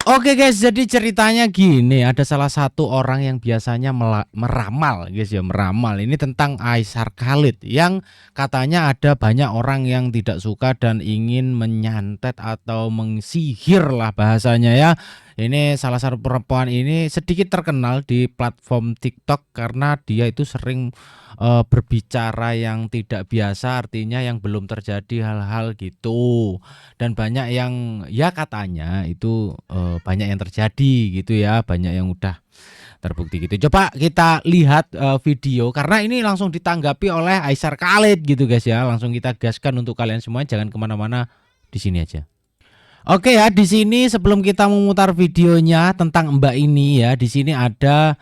Oke guys, jadi ceritanya gini, ada salah satu orang yang biasanya meramal guys ya, meramal. Ini tentang Aisar Khalid yang katanya ada banyak orang yang tidak suka dan ingin menyantet atau mengsihir lah bahasanya ya. Ini salah satu perempuan ini sedikit terkenal di platform TikTok karena dia itu sering berbicara yang tidak biasa, artinya yang belum terjadi hal-hal gitu. Dan banyak yang ya katanya itu banyak yang terjadi gitu ya, banyak yang udah terbukti gitu. Coba kita lihat video karena ini langsung ditanggapi oleh Aisar Khalid gitu guys ya. Langsung kita gaskan untuk kalian semua, jangan kemana-mana, di sini aja. Oke ya, di sini sebelum kita memutar videonya tentang Mbak ini ya, di sini ada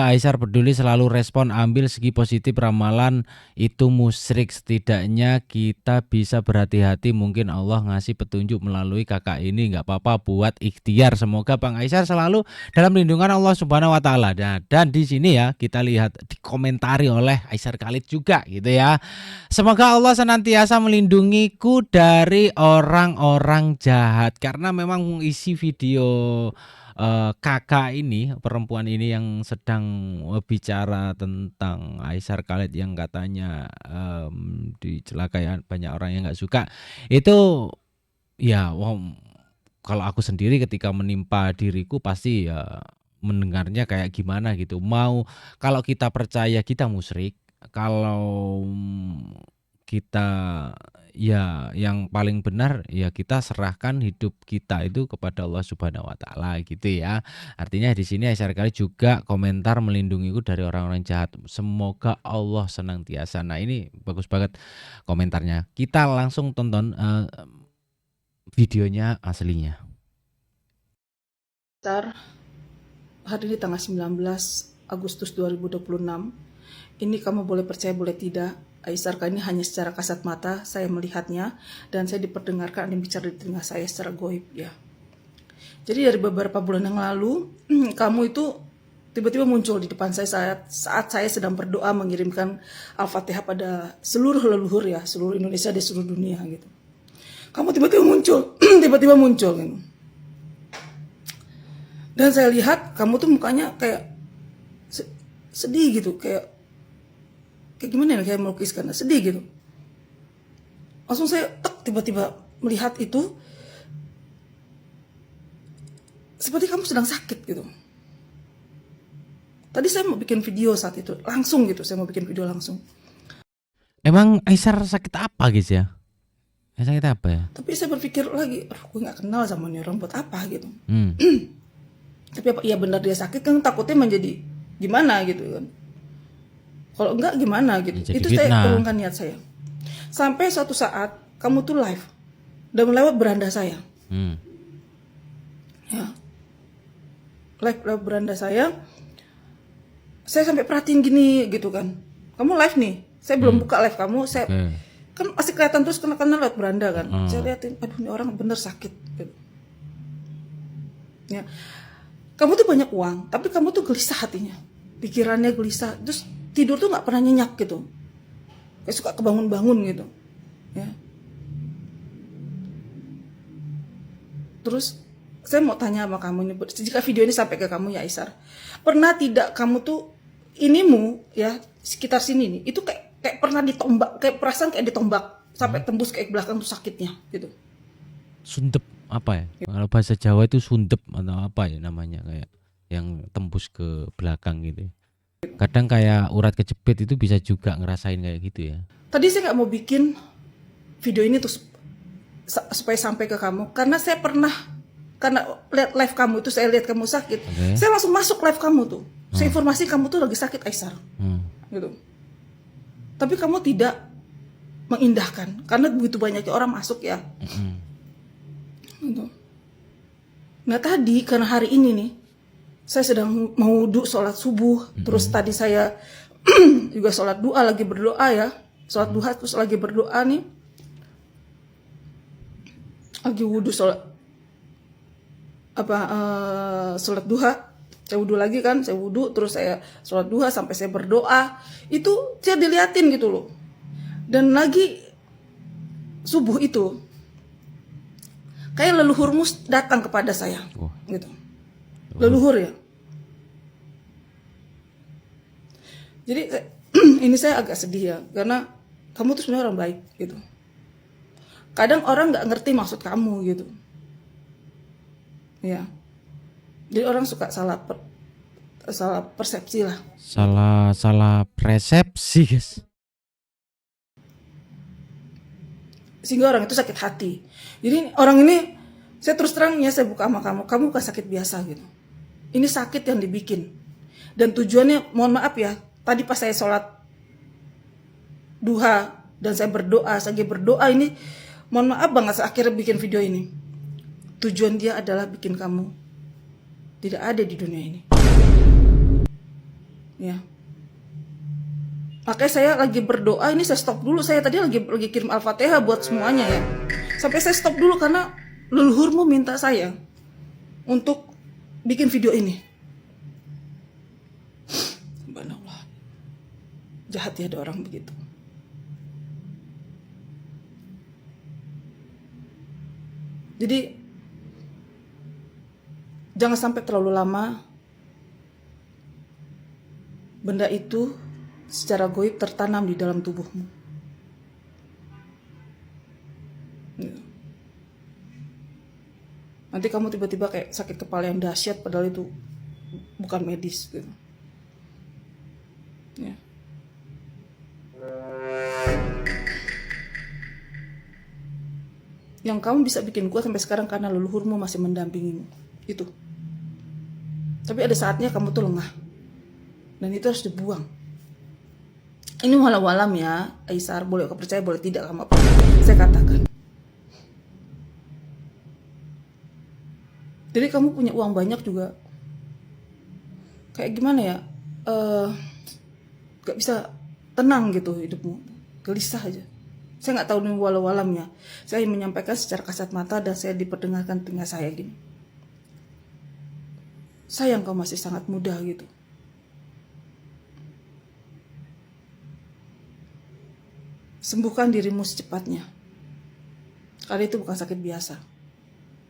Aisar peduli selalu respon ambil segi positif ramalan itu musyrik, setidaknya kita bisa berhati-hati, mungkin Allah ngasih petunjuk melalui kakak ini, nggak apa-apa buat ikhtiar, semoga Bang Aisar selalu dalam lindungan Allah Subhanahu Wa Taala. Dan di sini ya kita lihat dikomentari oleh Aisar Khalid juga gitu ya. Semoga Allah senantiasa melindungiku dari orang-orang jahat. Karena memang isi video kakak ini, perempuan ini yang sedang bicara tentang Aisar Khalid yang katanya dicelakai banyak orang yang nggak suka. Itu ya kalau aku sendiri ketika menimpa diriku pasti ya mendengarnya kayak gimana gitu. Kalau kita percaya kita musyrik, kalau kita ya yang paling benar ya kita serahkan hidup kita itu kepada Allah Subhanahu Wa Taala gitu ya. Artinya di sini Aisyah kali juga komentar melindungiku dari orang-orang jahat. Semoga Allah senantiasa. Nah ini bagus banget komentarnya. Kita langsung tonton videonya aslinya. Hari ini tanggal 19 Agustus 2026. Ini kamu boleh percaya boleh tidak, Aisar ini hanya secara kasat mata saya melihatnya dan saya diperdengarkan ada yang bicara di telinga saya secara goib ya. Jadi dari beberapa bulan yang lalu kamu itu tiba-tiba muncul di depan saya saat saya sedang berdoa mengirimkan Al-Fatihah pada seluruh leluhur ya, seluruh Indonesia dan seluruh dunia gitu. Kamu tiba-tiba muncul, tiba-tiba muncul gitu. Dan saya lihat kamu tuh mukanya kayak sedih gitu, kayak gimana ya, kayak melukiskan, sedih gitu. Langsung saya tiba-tiba melihat itu seperti kamu sedang sakit gitu. Tadi saya mau bikin video saat itu, langsung gitu, saya mau bikin video langsung. Emang Aisar sakit apa guys ya? Sakit apa ya? Tapi saya berpikir lagi, gue gak kenal sama nih orang, buat apa gitu. Tapi apa iya benar dia sakit kan, takutnya menjadi gimana gitu kan. Kalau enggak gimana gitu. Jadi Itu fitnah. saya urungkan niat saya. Sampai suatu saat kamu tuh live dan melewat beranda saya. Ya. Live beranda saya sampai perhatiin gini gitu kan. Kamu live nih. Saya belum buka live kamu, saya kan masih kelihatan terus karena lewat beranda kan. Saya liatin, aduh ini orang bener sakit gitu. Ya. Kamu tuh banyak uang, tapi kamu tuh gelisah hatinya. Pikirannya gelisah, terus tidur tuh nggak pernah nyenyak gitu. Kayak suka kebangun-bangun gitu. Ya. Terus saya mau tanya sama kamu, jika video ini sampai ke kamu ya Aisar, pernah tidak kamu tuh inimu ya sekitar sini nih, itu kayak pernah ditombak, kayak perasaan kayak ditombak sampai tembus kayak belakang tuh sakitnya gitu. Sundep apa ya? Kalau bahasa Jawa itu sundep atau apa ya namanya, kayak yang tembus ke belakang gitu. Kadang kayak urat kejepit itu bisa juga ngerasain kayak gitu ya. Tadi saya nggak mau bikin video ini tuh supaya sampai ke kamu karena saya pernah, karena lihat live kamu itu, saya lihat kamu sakit, saya langsung masuk live kamu tuh, saya informasi kamu tuh lagi sakit Aisar, gitu. Tapi kamu tidak mengindahkan karena begitu banyaknya orang masuk ya. Gitu. Nah tadi karena hari ini nih saya sedang mau sholat subuh, terus tadi saya juga sholat doa, lagi berdoa ya, sholat duha, terus lagi berdoa nih, lagi wudhu sholat sholat duha, saya wudhu lagi kan, saya wudhu terus saya sholat duha sampai saya berdoa, itu saya diliatin gitu loh. Dan lagi subuh itu kayak leluhurmu datang kepada saya. gitu. Leluhur ya. Jadi ini saya agak sedih ya, karena kamu tuh sebenarnya orang baik gitu. Kadang orang nggak ngerti maksud kamu gitu, ya. Jadi orang suka salah persepsi lah. Salah persepsi, guys. Sehingga orang itu sakit hati. Jadi orang ini, saya terus terangnya saya buka sama kamu bukan sakit biasa gitu. Ini sakit yang dibikin. Dan tujuannya, mohon maaf ya, tadi pas saya sholat duha dan saya berdoa ini, mohon maaf banget saya akhirnya bikin video ini. Tujuan dia adalah bikin kamu tidak ada di dunia ini. Ya. Makanya saya lagi berdoa, ini saya stop dulu. Saya tadi lagi kirim Al-Fatihah buat semuanya ya. Sampai saya stop dulu karena leluhurmu minta saya untuk bikin video ini. Subhanallah. Jahat ya ada orang begitu. Jadi jangan sampai terlalu lama benda itu secara goib tertanam di dalam tubuhmu. Nanti kamu tiba-tiba kayak sakit kepala yang dahsyat padahal itu bukan medis gitu. Ya. Yang kamu bisa bikin kuat sampai sekarang karena leluhurmu masih mendampingimu. Itu. Tapi ada saatnya kamu tuh lengah. Dan itu harus dibuang. Ini walau-walam ya, Aisar, boleh kau percaya, boleh tidak kamu apa saya katakan. Jadi kamu punya uang banyak juga, kayak gimana ya, gak bisa tenang gitu hidupmu, gelisah aja. Saya nggak tahu nih walau-walam ya. Saya menyampaikan secara kasat mata dan saya diperdengarkan telinga saya gini. Sayang kau masih sangat muda gitu. Sembuhkan dirimu secepatnya. Karena itu bukan sakit biasa.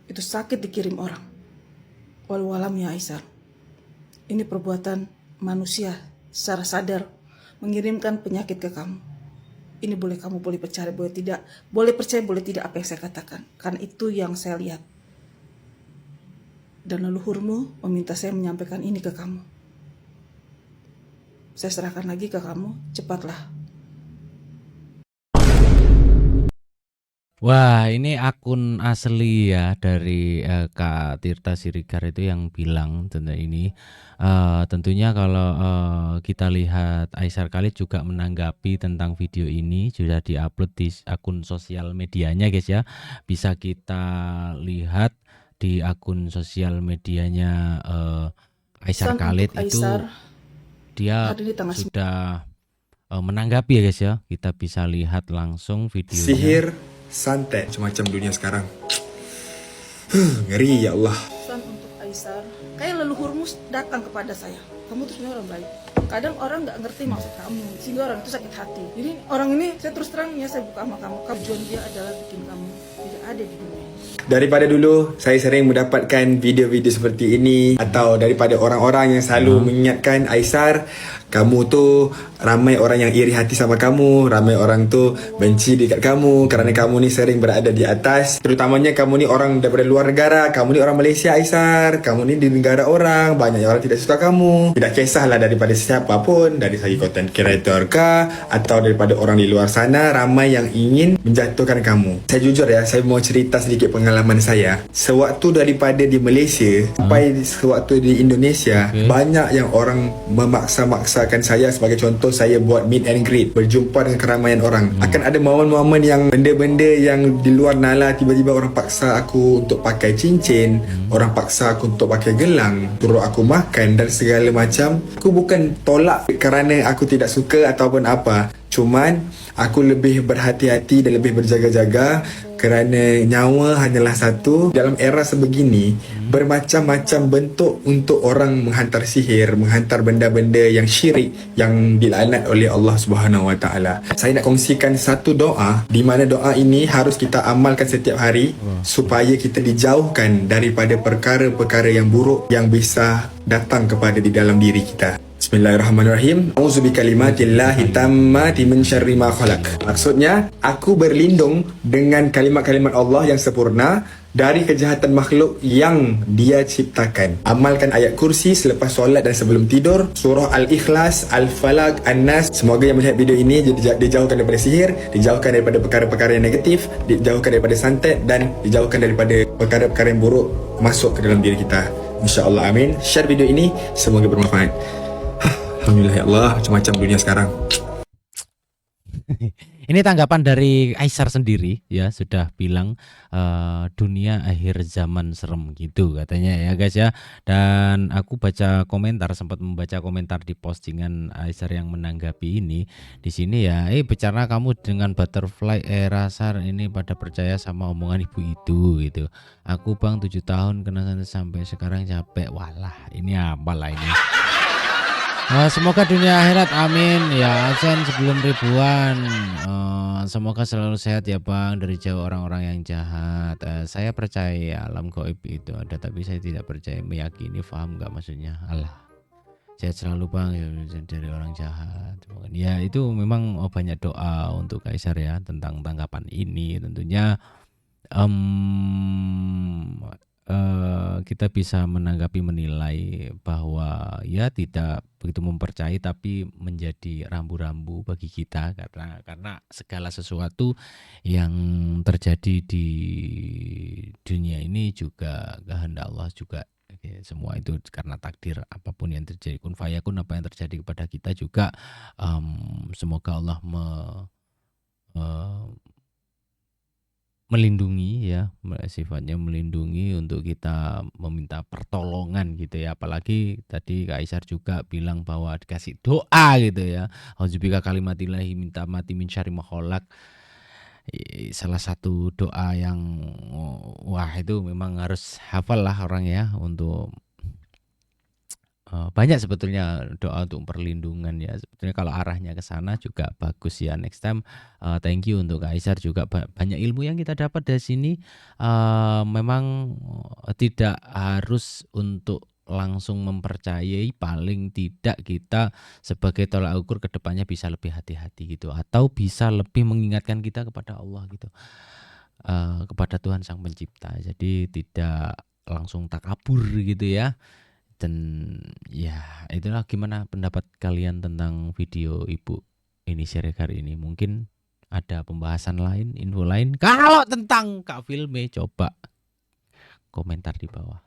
Itu sakit dikirim orang. Walau-alam ya Aisar. Ini perbuatan manusia secara sadar mengirimkan penyakit ke kamu. Ini boleh kamu boleh percaya, boleh tidak. Boleh percaya, boleh tidak apa yang saya katakan. Karena itu yang saya lihat. Dan leluhurmu meminta saya menyampaikan ini ke kamu. Saya serahkan lagi ke kamu, cepatlah. Wah, ini akun asli ya dari Kak Tirta Siregar itu yang bilang tentang ini. Tentunya kalau kita lihat Aisar Khalid juga menanggapi tentang video ini sudah diupload di akun sosial medianya guys ya. Bisa kita lihat di akun sosial medianya Aisar Khalid itu dia sudah menanggapi ya guys ya. Kita bisa lihat langsung videonya. Sihir santet semacam dunia sekarang. Ngeri ya Allah. Pesan untuk Aisar, kayak leluhurmu datang kepada saya. Kamu tuh sebenarnya orang baik. Kadang orang nggak ngerti maksud kamu, sehingga orang itu sakit hati. Jadi orang ini saya terus terangnya saya buka sama kamu. Tujuan dia adalah bikin kamu tidak ada di dunia ini. Daripada dulu saya sering mendapatkan video-video seperti ini, atau daripada orang-orang yang selalu mengingatkan Aisar, kamu tuh ramai orang yang iri hati sama kamu, ramai orang tuh benci dekat kamu kerana kamu ni sering berada di atas. Terutamanya kamu ni orang daripada luar negara, kamu ni orang Malaysia Aisar, kamu ni di negara orang, banyak orang tidak suka kamu. Tidak kisahlah daripada siapa pun, dari segi content creator kah, atau daripada orang di luar sana, ramai yang ingin menjatuhkan kamu. Saya jujur ya, saya mau cerita sedikit pengalaman saya. Sewaktu daripada di Malaysia sampai sewaktu di Indonesia, banyak yang orang memaksa-maksakan saya. Sebagai contoh, saya buat meet and greet, berjumpa dengan keramaian orang. Akan ada momen-momen yang benda-benda yang di luar nalar, tiba-tiba orang paksa aku untuk pakai cincin, orang paksa aku untuk pakai gelang, suruh aku makan dan segala macam. Aku bukan tolak kerana aku tidak suka ataupun apa, Cuman aku lebih berhati-hati dan lebih berjaga-jaga kerana nyawa hanyalah satu. Dalam era sebegini, bermacam-macam bentuk untuk orang menghantar sihir, menghantar benda-benda yang syirik, yang dilaknat oleh Allah Subhanahu Wa Taala. Saya nak kongsikan satu doa di mana doa ini harus kita amalkan setiap hari supaya kita dijauhkan daripada perkara-perkara yang buruk yang bisa datang kepada di dalam diri kita. Bismillahirrahmanirrahim. A'udzu bikalimatillahi tammati min syarri ma khalaq. Maksudnya, aku berlindung dengan kalimat-kalimat Allah yang sempurna dari kejahatan makhluk yang Dia ciptakan. Amalkan ayat kursi selepas solat dan sebelum tidur, surah Al-Ikhlas, Al-Falaq, An-Nas. Semoga yang melihat video ini dijauhkan daripada sihir, dijauhkan daripada perkara-perkara yang negatif, dijauhkan daripada santet dan dijauhkan daripada perkara-perkara yang buruk masuk ke dalam diri kita. InsyaAllah, amin. Share video ini, semoga bermanfaat. Alhamdulillah ya Allah, macam-macam dunia sekarang. Ini tanggapan dari Aisar sendiri ya, sudah bilang dunia akhir zaman serem gitu katanya ya guys ya. Dan aku baca komentar, sempat membaca komentar di postingan Aisar yang menanggapi ini. Di sini ya, bicara kamu dengan butterfly Rasar ini pada percaya sama omongan ibu itu gitu. Aku bang 7 tahun kena sampai sekarang capek. Walah, ini apalah ini. Semoga dunia akhirat amin ya. Asen sebelum ribuan, semoga selalu sehat ya bang, dari jauh orang-orang yang jahat. Saya percaya alam gaib itu ada, tapi saya tidak percaya meyakini. Paham nggak maksudnya? Alah, sehat selalu bang ya, dari orang jahat. Ya itu memang banyak doa untuk Kaisar ya tentang tanggapan ini. Tentunya kita bisa menanggapi, menilai bahwa ya tidak begitu mempercayai, tapi menjadi rambu-rambu bagi kita karena segala sesuatu yang terjadi di dunia ini juga kehendak Allah juga. Semua itu karena takdir, apapun yang terjadi, kun fayakun, apa yang terjadi kepada kita juga semoga Allah melindungi ya, sifatnya melindungi untuk kita meminta pertolongan gitu ya. Apalagi tadi Kak Aisar juga bilang bahwa dikasih doa gitu ya, auzubika kalimatillahi minta mati min syarri ma khalaq. Salah satu doa yang wah itu memang harus hafal lah orang ya, untuk banyak sebetulnya doa untuk perlindungan ya. Sebetulnya kalau arahnya ke sana juga bagus ya. Next time thank you untuk Kak Aisar juga, banyak ilmu yang kita dapat dari sini. Memang tidak harus untuk langsung mempercayai, paling tidak kita sebagai tolak ukur ke depannya bisa lebih hati-hati gitu, atau bisa lebih mengingatkan kita kepada Allah gitu, kepada Tuhan Sang Pencipta. Jadi tidak langsung takabur gitu ya. Dan ya itulah, gimana pendapat kalian tentang video ibu ini share hari ini. Mungkin ada pembahasan lain, info lain kalau tentang Kak Filme, coba komentar di bawah.